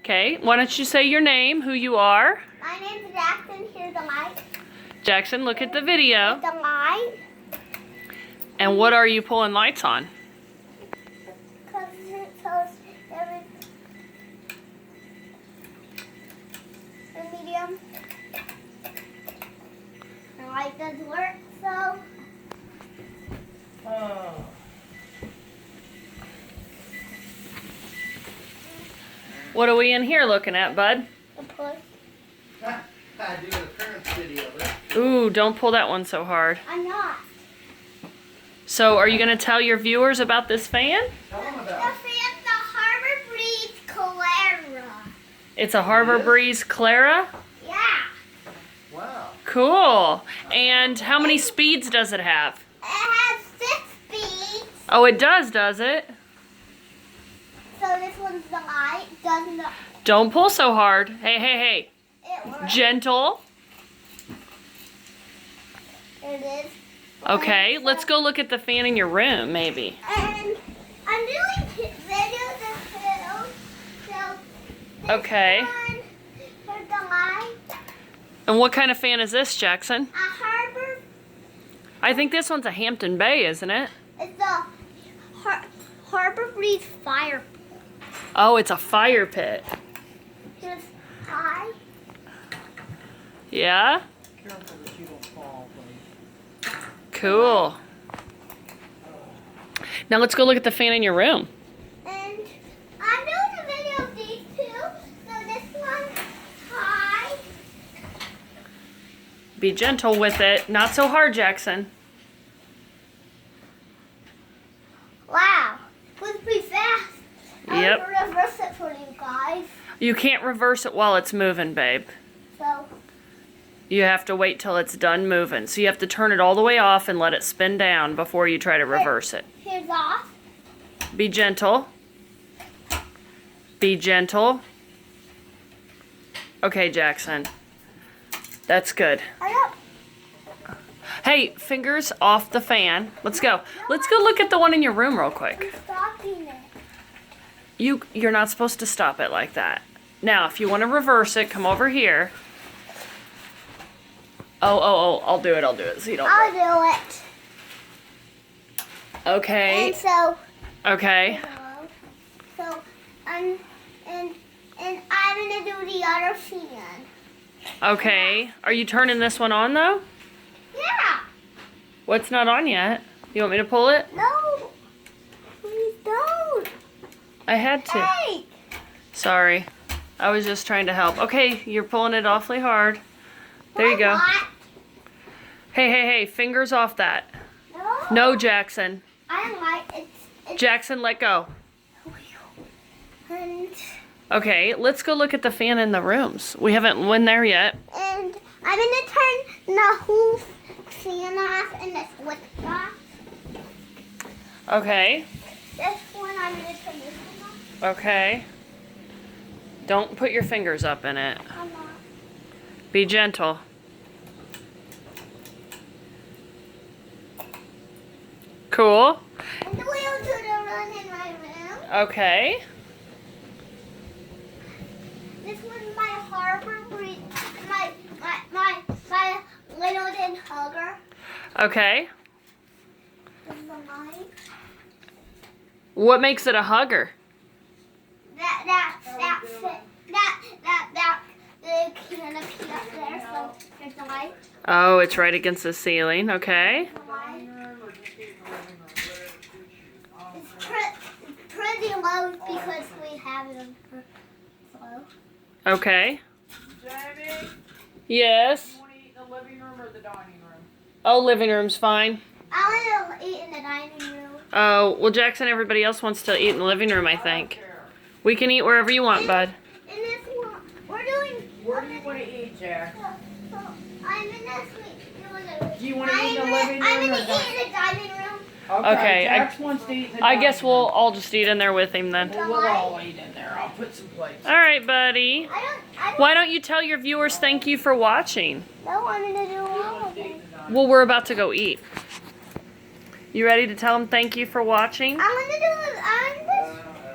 Okay, why don't you say your name, who you are? My name's Jaxon. Here's the light. Jaxon, look at the video. The light. And what are you pulling lights on? Because it shows the medium. The light does work, so. What are we in here looking at, bud? The push. I do a current video. Ooh, don't pull that one so hard. I'm not. So, are you going to tell your viewers about this fan? Tell them The about fan's the Harbor Breeze Clara. It's a Harbor Breeze Clara? Yeah. it. Wow. Cool. And how many speeds does it have? It has 6 speeds. Oh, it does it? So this one's the light. Doesn't Don't pull so hard. Hey. it works? Gentle. There it is. Okay, let's go look at the fan in your room, maybe. And I'm doing videos of too. So this Okay. one for the light. And what kind of fan is this, Jaxon? A Harbor. I think this one's a Hampton Bay, isn't it? It's a Harbor Breeze fire. Oh, it's a fire pit. Here's high. Yeah? Careful that you don't fall, please. Cool. Now let's go look at the fan in your room. And I'm doing a video of these two. So this one's high. Be gentle with it. Not so hard, Jaxon. Wow. It was pretty fast. Yep. I'm gonna reverse it for you guys. You can't reverse it while it's moving, babe. So You have to wait till it's done moving. So you have to turn it all the way off and let it spin down before you try to reverse it. here's off. Be gentle. Be gentle. Okay, Jaxon. That's good. Hurry up. Hey, fingers off the fan. Let's go. Let's go look at the one in your room real quick. I'm stopping it. You're not supposed to stop it like that. Now, if you want to reverse it, come over here. Oh, I'll do it so you don't I'll break. do it. Okay. And so, Okay. so, and I'm gonna do the other fan. Okay. Are you turning this one on though? Yeah. What's not on yet? You want me to pull it? No. Please don't. I had to. Hey. Sorry. I was just trying to help. Okay, you're pulling it awfully hard. There you go. What? Hey, fingers off that. No. No, Jaxon. I like it's Jaxon, let go. and Okay, let's go look at the fan in the rooms. We haven't went there yet. I'm gonna turn the whole fan off and the switch off. Okay. This one I'm gonna turn this one off. Okay. Don't put your fingers up in it. I'm not. Be gentle. Cool. And the wheel to the run in my room. Okay. This one's my Harbor Breeze, my little than hugger. Okay. This is the light. What makes it a hugger? The canopy up there, so there's the light. Oh, it's right against the ceiling. Okay. The light. It's pretty low because we have it on low. Okay. Jamie, Yes. you want to eat in the living room or the dining room? Oh, living room's fine. I want to eat in the dining room. Oh, well, Jaxon, everybody else wants to eat in the living room, I think. Here. We can eat wherever you want, bud. In this one, we're doing. Where do you want to eat, Jack? So I'm in this. Do you want to eat in the living room I'm or gonna dining eat in the dining room. Okay, Jax wants to eat in the I guess dining room. we'll all just eat in there with him then. We'll all eat in there. I'll put some plates. All right, buddy. I don't. Why don't you tell your viewers thank you for watching? No, I'm gonna do all of it. Well, we're about to go eat. You ready to tell them thank you for watching? I'm gonna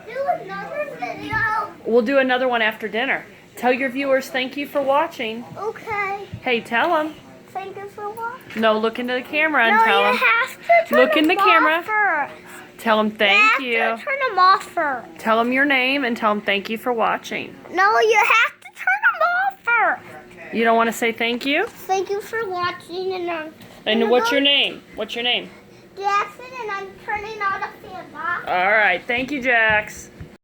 do another video We'll do another one after dinner. Tell your viewers thank you for watching. Okay. Hey, tell them. Thank you for watching. No, look into the camera and No, tell you them. have to turn Look in them the camera. off first. Tell them thank You you. have to turn them off first. Tell them your name and tell them thank you for watching. No, you have to turn them off first. You don't want to say thank you? Thank you for watching, and And what's your name? What's your name? Jackson, and I'm turning on the fan. Bye. All right. Thank you, Jax.